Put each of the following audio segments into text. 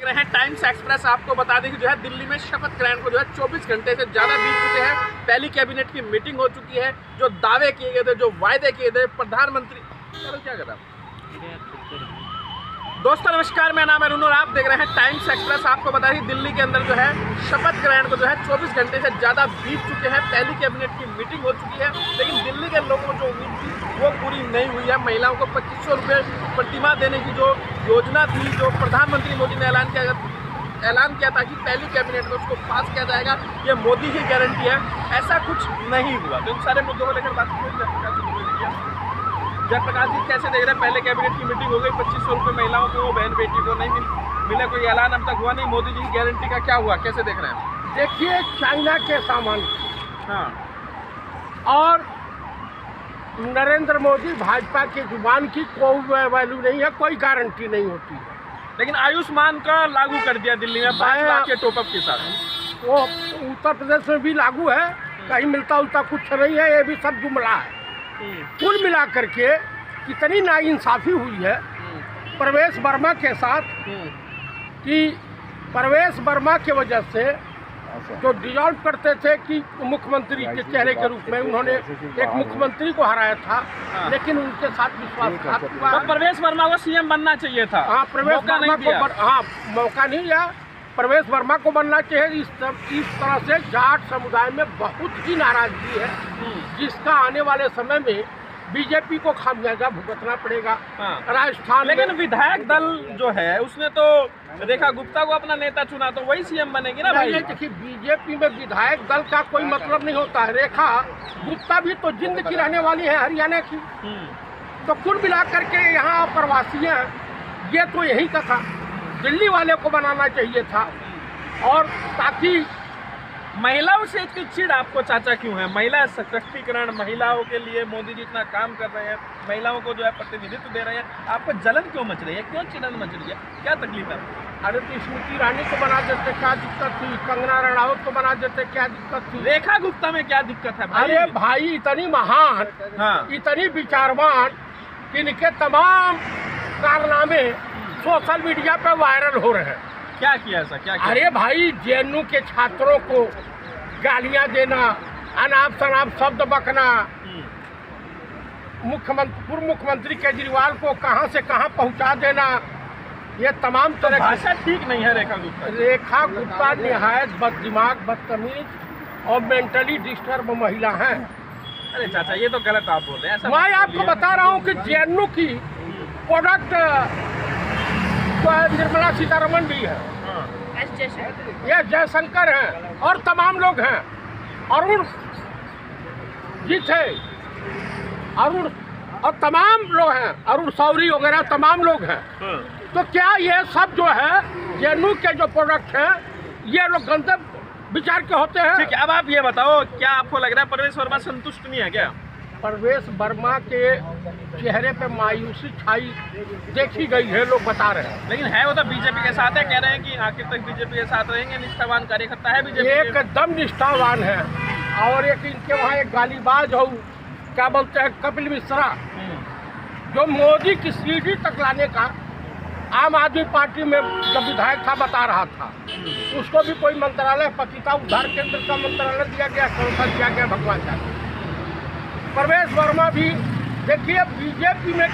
देख रहे हैं टाइम्स एक्सप्रेस। आपको बता दें कि जो है दिल्ली में शपथ ग्रहण को जो है 24 घंटे से ज़्यादा बीत चुके हैं। पहली कैबिनेट की मीटिंग हो चुकी है। जो दावे किए गए थे, जो वायदे किए थे, प्रधानमंत्री क्या कर रहा है। दोस्तों नमस्कार, मेरा नाम है रुन और आप देख रहे हैं टाइम्स एक्सप्रेस। आपको बता दें दिल्ली के अंदर जो है शपथ ग्रहण को जो है 24 घंटे से ज़्यादा बीत चुके हैं। पहली कैबिनेट की मीटिंग हो चुकी है, लेकिन दिल्ली के लोगों को जो उम्मीद थी वो पूरी नहीं हुई है। महिलाओं को 2500 रुपये प्रतिमाह देने की जो योजना थी, जो प्रधानमंत्री मोदी ने ऐलान किया था कि पहली कैबिनेट में उसको पास किया जाएगा, ये मोदी की गारंटी है, ऐसा कुछ नहीं हुआ। तो इन सारे मुद्दों को लेकर बात जयप्रकाश जी कैसे देख रहे हैं? पहले कैबिनेट की मीटिंग हो गई, 2500 रुपये महिलाओं को, बहन बेटी को नहीं मिले, कोई ऐलान अब तक हुआ नहीं। मोदी जी की गारंटी का क्या हुआ, कैसे देख रहे हैं? देखिए, चाइना के सामान हाँ, और नरेंद्र मोदी भाजपा की जुबान की कोई वैल्यू नहीं है, कोई गारंटी नहीं होती है। लेकिन आयुष्मान का लागू कर दिया दिल्ली में 5 लाख के टॉपअप के साथ। वो उत्तर प्रदेश में भी लागू है, कहीं मिलता उलता कुछ नहीं है, ये भी सब जुमला है। कुल मिला करके कितनी नाइंसाफी हुई है प्रवेश वर्मा के साथ कि प्रवेश वर्मा के वजह से जो डिजॉल्व करते थे कि मुख्यमंत्री के चेहरे के रूप में उन्होंने एक मुख्यमंत्री को हराया था, लेकिन उनके साथ विश्वासघात हुआ। तो प्रवेश वर्मा को सीएम बनना चाहिए था। हाँ, प्रवेश वर्मा को मौका नहीं दिया। प्रवेश वर्मा को बनना चाहिए। इस तरह से जाट समुदाय में बहुत ही नाराजगी है, जिसका आने वाले समय में बीजेपी को खामियाजा भुगतना पड़ेगा। राजस्थान लेकिन विधायक दल जो है उसने तो रेखा गुप्ता को अपना नेता चुना, तो वही सीएम बनेगी ना भाई। देखिए, बीजेपी में विधायक दल का कोई मतलब नहीं होता है। रेखा गुप्ता भी तो जिंद की रहने वाली है, हरियाणा की। तो कुल मिलाकर के यहाँ प्रवासी हैं, ये तो यही का था, दिल्ली वाले को बनाना चाहिए था। और ताकि महिलाओं से इतनी चिढ़ आपको चाचा क्यों है? महिला सशक्तिकरण, महिलाओं के लिए मोदी जी इतना काम कर रहे हैं, महिलाओं को जो है प्रतिनिधित्व दे रहे हैं, आपको जलन क्यों मच रही है? क्यों चिड़न मच रही है? क्या तकलीफ है? अरे तो स्मृति ईरानी को बना देते, क्या दिक्कत थी? कंगना रनौत को बना देते, क्या दिक्कत थी? रेखा गुप्ता में क्या दिक्कत है भाई? अरे भाई, इतनी महान, इतनी विचारवान, इनके तमाम कारनामे सोशल मीडिया पे वायरल हो रहे हैं। क्या किया ऐसा? क्या किया? अरे भाई, जेएनयू के छात्रों को गालियां देना, अनाप शनाप शब्द बकना, पूर्व मुख्यमंत्री केजरीवाल को कहां से कहां पहुंचा देना, ये तमाम तरह की भाषा ठीक नहीं है। रेखा गुप्ता निहायत बददिमाग, बदतमीज और मेंटली डिस्टर्ब महिला हैं। अरे चाचा, ये तो गलत आप बोल रहे हैं। मैं आपको बता रहा हूँ कि जेएनयू की प्रोडक्ट निर्मला सीतारमण भी है, ये जयशंकर हैं और तमाम लोग हैं, अरुण जी थे, अरुण और तमाम लोग हैं, अरुण शौरी वगैरह तमाम लोग हैं। तो क्या ये सब जो है जेएनयू के जो प्रोडक्ट हैं, ये लोग गंदे विचार के होते हैं? ठीक है, अब आप ये बताओ, क्या आपको लग रहा है प्रवेश वर्मा संतुष्ट नहीं है क्या? प्रवेश वर्मा के चेहरे पे मायूसी छाई देखी गई है, लोग बता रहे हैं। लेकिन है वो तो बीजेपी के साथ है, कह रहे हैं कि आखिर तक बीजेपी के साथ रहेंगे, निष्ठावान कार्यकर्ता है बीजेपी। एकदम निष्ठावान है। और एक इनके वहाँ एक गालीबाज हो, क्या बोलते हैं, कपिल मिश्रा, जो मोदी की सीढ़ी तक लाने का आम आदमी पार्टी में जब विधायक था बता रहा था, उसको भी कोई मंत्रालय, पतिता उद्धार केंद्र का मंत्रालय दिया गया, कौन सा दिया गया भगवान जाने। प्रवेश वर्मा भी देखिए, बीजेपी में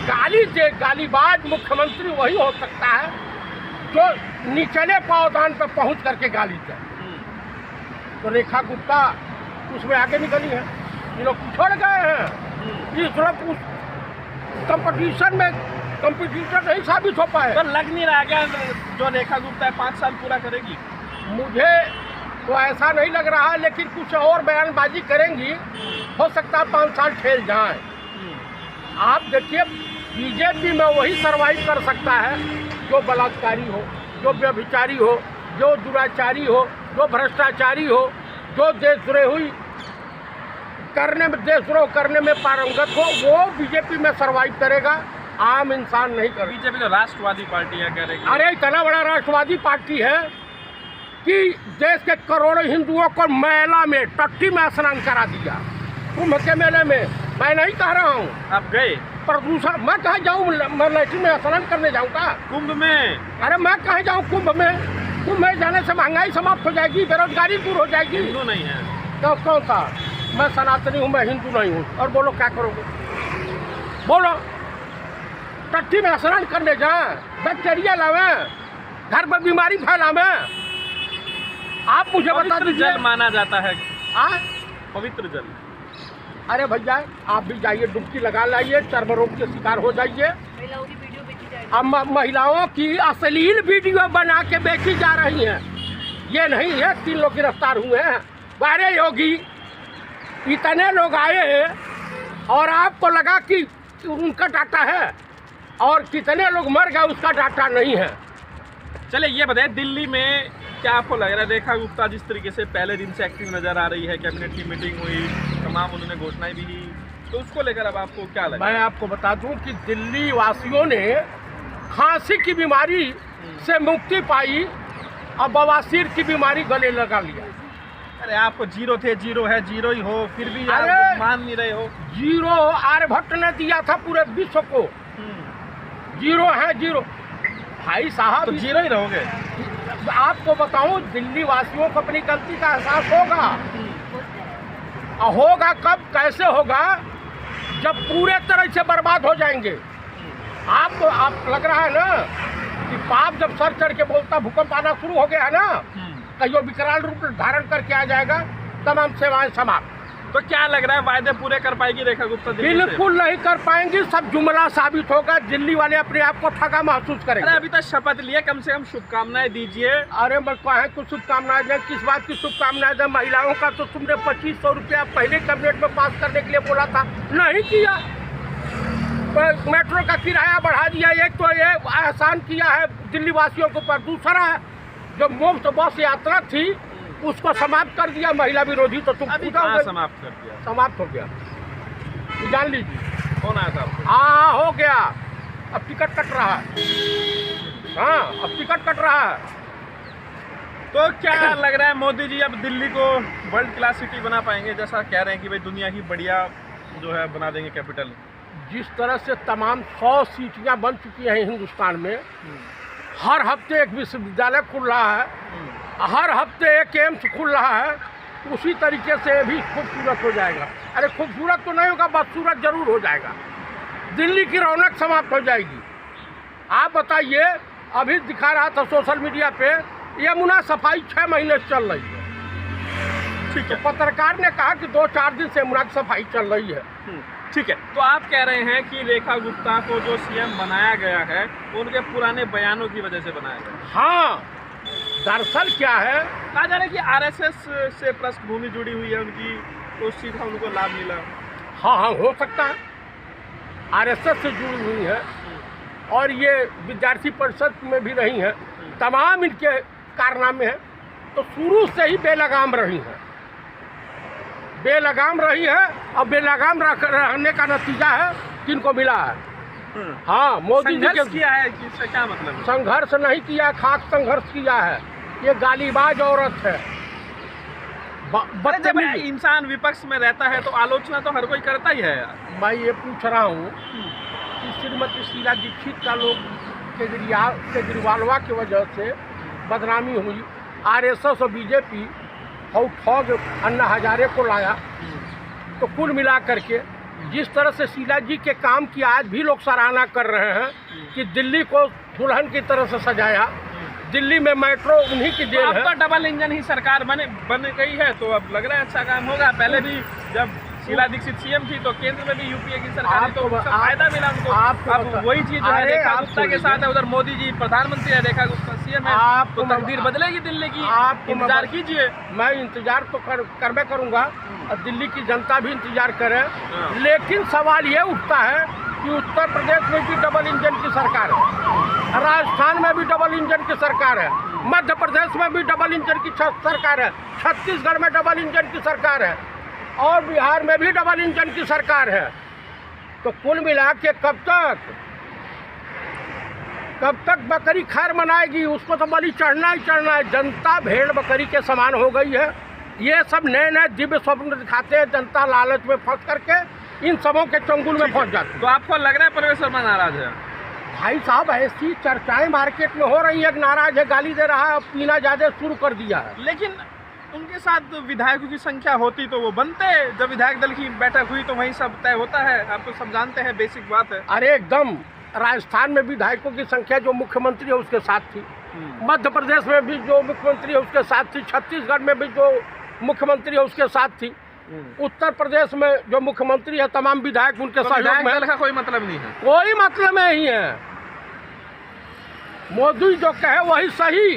गालीबाज मुख्यमंत्री वही हो सकता है जो निचले पावदान पर पहुंच करके गाली दे। तो रेखा गुप्ता उसमें आगे निकली है, ये लोग छोड़ गए हैं। इस लोग उस कंपटीशन में कंपटीटर नहीं साबित हो पाए। तो लग नहीं रहा क्या जो रेखा गुप्ता है 5 साल पूरा करेगी? मुझे तो ऐसा नहीं लग रहा है, लेकिन कुछ और बयानबाजी करेंगी, हो सकता है 5 साल ठेल जाए। आप देखिए, बीजेपी में वही सरवाइव कर सकता है जो बलात्कारी हो, जो व्यभिचारी हो, जो दुराचारी हो, जो भ्रष्टाचारी हो, जो देशद्रोह करने में पारंगत हो, वो बीजेपी में सरवाइव करेगा। आम इंसान नहीं करेगा। बीजेपी तो राष्ट्रवादी पार्टी है, कह रही है। अरे इतना बड़ा राष्ट्रवादी पार्टी है कि देश के करोड़ों हिंदुओं को मेला में, टट्टी में स्नान करा दिया, कुंभ के मेले में। मैं नहीं कह रहा हूँ, आप गए? प्रदूषण, मैं कहाँ जाऊँ? मैं लैट्रिन में स्नान करने जाऊँ का? कुंभ में? अरे मैं कहाँ जाऊँ कुंभ में? कुंभ में जाने से महंगाई समाप्त हो जाएगी, बेरोजगारी दूर हो जाएगी। हिंदू नहीं है तो कौन सा? मैं सनातनी हूँ, मैं हिंदू नहीं हूँ। और बोलो क्या करोगे? बोलो। टट्टी में स्नान करने जाए, बैक्टीरिया लावे, घर में बीमारी फैलावे। आप मुझे बता पवित्र दीजिए। जल माना जाता है, पवित्र जल। अरे भैया आप भी जाइए, डुबकी लगा लाइए, चर्म रोग के शिकार हो जाइए। महिलाओं की वीडियो बेची जा रही है। अब महिलाओं की अश्लील वीडियो बना के बेची जा रही हैं। ये नहीं है 3 लोग गिरफ्तार हुए हैं। अरे योगी, इतने लोग आए हैं और आपको लगा कि उनका डाटा है, और कितने लोग मर गए उसका डाटा नहीं है। चलिए ये बताइए, दिल्ली में क्या आपको लग रहा है, रेखा गुप्ता जिस तरीके से पहले दिन से एक्टिव नजर आ रही है, कैबिनेट की मीटिंग हुई, तमाम उन्होंने घोषणाएं भी की, तो उसको लेकर अब आपको क्या लगा? मैं आपको बता दूं कि दिल्ली वासियों ने खांसी की बीमारी से मुक्ति पाई, अब बवासीर की बीमारी गले लगा लिया। अरे आपको जीरो थे, जीरो है, जीरो ही हो, फिर भी अरे! आप मान नहीं रहे हो। जीरो आर्यभट्ट ने दिया था पूरे विश्व को। जीरो है, जीरो। भाई साहब तो जीरो ही रहोगे? आपको बताऊं, दिल्ली वासियों को अपनी गलती का एहसास होगा। होगा कब, कैसे होगा? जब पूरे तरह से बर्बाद हो जाएंगे। आप लग रहा है ना कि पाप जब सर चढ़ के बोलता, भूकंप आना शुरू हो गया है ना, कहियो विकराल रूप धारण करके आ जाएगा, तमाम सेवाएं समाप्त। तो क्या लग रहा है, वायदे पूरे कर पाएगी रेखा गुप्ता दिल्ली से? बिल्कुल नहीं कर पाएंगी, सब जुमला साबित होगा। दिल्ली वाले अपने आप को ठगा महसूस करेंगे। अरे अभी तक शपथ लिए, कम से कम शुभकामनाएं दीजिए। अरे मैं कहें कुछ शुभकामनाएं दें, किस बात की शुभकामनाएं दें? महिलाओं का तो तुमने 2500 रुपया पहले कैबिनेट में पास करने के लिए बोला था, नहीं किया। मेट्रो का किराया बढ़ा दिया, एक तो ये एहसान किया है दिल्ली वासियों के ऊपर। दूसरा जो मुफ्त बस यात्रा थी उसको समाप्त कर दिया, महिला विरोधी। तो तुम अभी कहाँ समाप्त कर दिया? समाप्त हो गया, जान लीजिए। कौन आया था आपको? हाँ हो गया, अब टिकट कट रहा है। हाँ अब टिकट कट रहा है। तो क्या लग रहा है, मोदी जी अब दिल्ली को वर्ल्ड क्लास सिटी बना पाएंगे? जैसा कह रहे हैं कि भाई दुनिया की बढ़िया जो है बना देंगे कैपिटल। जिस तरह से तमाम 100 सीटियाँ बन चुकी हैं हिंदुस्तान में, हर हफ्ते एक विश्वविद्यालय खुल रहा है, हर हफ्ते एक एम्स खुल रहा है, उसी तरीके से भी खूबसूरत हो जाएगा। अरे खूबसूरत तो नहीं होगा, बदसूरत जरूर हो जाएगा। दिल्ली की रौनक समाप्त हो जाएगी। आप बताइए, अभी दिखा रहा था सोशल मीडिया पे, यमुना सफाई 6 महीने से चल रही है। ठीक है, तो पत्रकार ने कहा कि 2-4 दिन से यमुना की सफाई चल रही है। ठीक है। तो आप कह रहे हैं कि रेखा गुप्ता को जो सीएम बनाया गया है, उनके पुराने बयानों की वजह से बनाया गया? हाँ, दरअसल क्या है, कहा जा रहा है कि आरएसएस से पृष्ठभूमि जुड़ी हुई है उनकी, तो उस चीज़ का उनको लाभ मिला। हाँ हो सकता है, आरएसएस से जुड़ी हुई है, और ये विद्यार्थी परिषद में भी रही हैं, तमाम इनके कारनामे हैं। तो शुरू से ही बेलगाम रही हैं, बेलगाम रही है, और बेलगाम रहने का नतीजा है कि इनको मिला है। हाँ, मोदी जी के किया है, इससे क्या मतलब है? संघर्ष नहीं किया, खाक संघर्ष किया है। ये गालीबाज औरत है। जब इंसान विपक्ष में रहता है तो आलोचना तो हर कोई करता ही है। मैं ये पूछ रहा हूँ कि श्रीमती शीला दीक्षित का लोग केजरीवालवा की वजह से बदनामी हुई, आरएसएस और बीजेपी और ठग अन्ना हजारे को लाया। तो कुल मिला करके जिस तरह से शीला जी के काम की आज भी लोग सराहना कर रहे हैं कि दिल्ली को दुल्हन की तरह से सजाया, दिल्ली में मेट्रो उन्हीं की देन है। अब तो डबल इंजन ही सरकार बन गई है, तो अब लग रहा है अच्छा काम होगा। पहले भी जब शीला दीक्षित सीएम थी तो केंद्र में भी यूपीए की सरकार थी, तो उसका फायदा मिला उनको। अब वही चीज जो है रेखा गुप्ता के साथ है, उधर मोदी जी प्रधानमंत्री है, रेखा गुप्ता सीएम है, तो तकदीर बदलेगी दिल्ली की। आप इंतजार कीजिए। मैं इंतजार तो करबे करूंगा, और दिल्ली की जनता भी इंतजार करे। लेकिन सवाल ये उठता है कि उत्तर प्रदेश में भी डबल इंजन की सरकार है, राजस्थान में भी डबल इंजन की सरकार है, मध्य प्रदेश में भी डबल इंजन की सरकार है, छत्तीसगढ़ में डबल इंजन की सरकार है, और बिहार में भी डबल इंजन की सरकार है। तो कुल मिला के कब तक बकरी खैर मनाएगी? उसको तो बलि चढ़ना ही चढ़ना है। जनता भेड़ बकरी के समान हो गई है। ये सब नए नए दिव्य स्वप्न दिखाते हैं, जनता लालच में फंस करके इन सबों के चंगुल में फंस जाते हैं। तो आपको लग रहा है परवेश वर्मा नाराज है? भाई साहब ऐसी चर्चाएं मार्केट में हो रही है, नाराज है, गाली दे रहा है, पीना ज्यादा शुरू कर दिया है। लेकिन उनके साथ विधायकों की संख्या होती तो वो बनते। जब विधायक दल की बैठक हुई तो वहीं सब तय होता है, आप तो सब जानते हैं, बेसिक बात है। अरे एकदम, राजस्थान में विधायकों की संख्या जो मुख्यमंत्री है उसके साथ थी, मध्य प्रदेश में भी जो मुख्यमंत्री है उसके साथ थी, छत्तीसगढ़ में भी जो मुख्यमंत्री है उसके साथ थी, उत्तर प्रदेश में जो मुख्यमंत्री है तमाम विधायक उनके साथ। विधायक दल का कोई मतलब नहीं है, कोई मतलब नहीं है। मोदी जो कहे वही सही,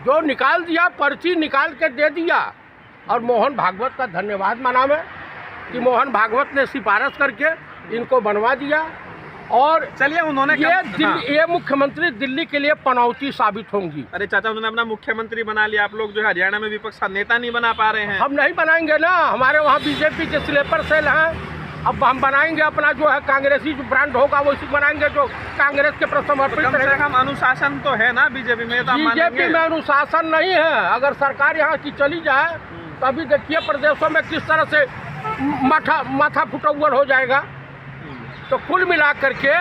जो निकाल दिया, पर्ची निकाल के दे दिया। और मोहन भागवत का धन्यवाद मनावे कि मोहन भागवत ने सिफारिश करके इनको बनवा दिया। और चलिए उन्होंने ये मुख्यमंत्री दिल्ली के लिए पनौती साबित होंगी। अरे चाचा, उन्होंने अपना मुख्यमंत्री बना लिया, आप लोग जो है हरियाणा में विपक्ष का नेता नहीं बना पा रहे हैं। हम नहीं बनाएंगे ना, हमारे वहाँ बीजेपी के स्लीपर सेल हैं। अब हम बनाएंगे अपना जो है कांग्रेसी जो ब्रांड होगा वो इसी बनाएंगे जो कांग्रेस के प्रति समर्पित रहेगा। हम अनुशासन तो है ना बीजेपी में? बीजेपी में अनुशासन नहीं है। अगर सरकार यहाँ की चली जाए तो अभी देखिए प्रदेशों में किस तरह से माथा फुटौल हो जाएगा। तो कुल मिला करके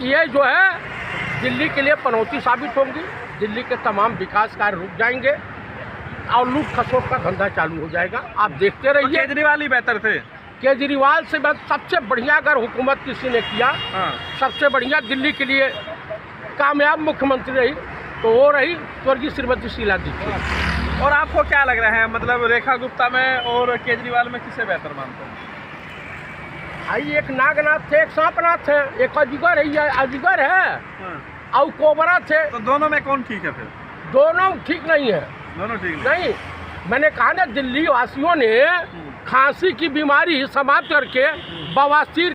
ये जो है दिल्ली के लिए पनौती साबित होंगी। दिल्ली के तमाम विकास कार्य रुक जाएंगे और लूट खसोट का धंधा चालू हो जाएगा। आप देखते रहिए। केजरीवाल ही बेहतर थे। केजरीवाल से सबसे बढ़िया अगर हुकूमत किसी ने किया, सबसे बढ़िया दिल्ली के लिए कामयाब मुख्यमंत्री रही तो वो रही स्वर्गीय श्रीमती शीला दीक्षित। और आपको क्या लग रहा है, मतलब रेखा गुप्ता में और केजरीवाल में किसे बेहतर मानते हैं? भाई एक नागनाथ थे, एक सांपनाथ थे, एक अजगर है और कोबरा थे। तो दोनों में कौन ठीक है फिर? दोनों ठीक नहीं है। दोनों ठीक नहीं, मैंने कहा ना दिल्ली वासियों ने खांसी की बीमारी समाप्त करके बवासीर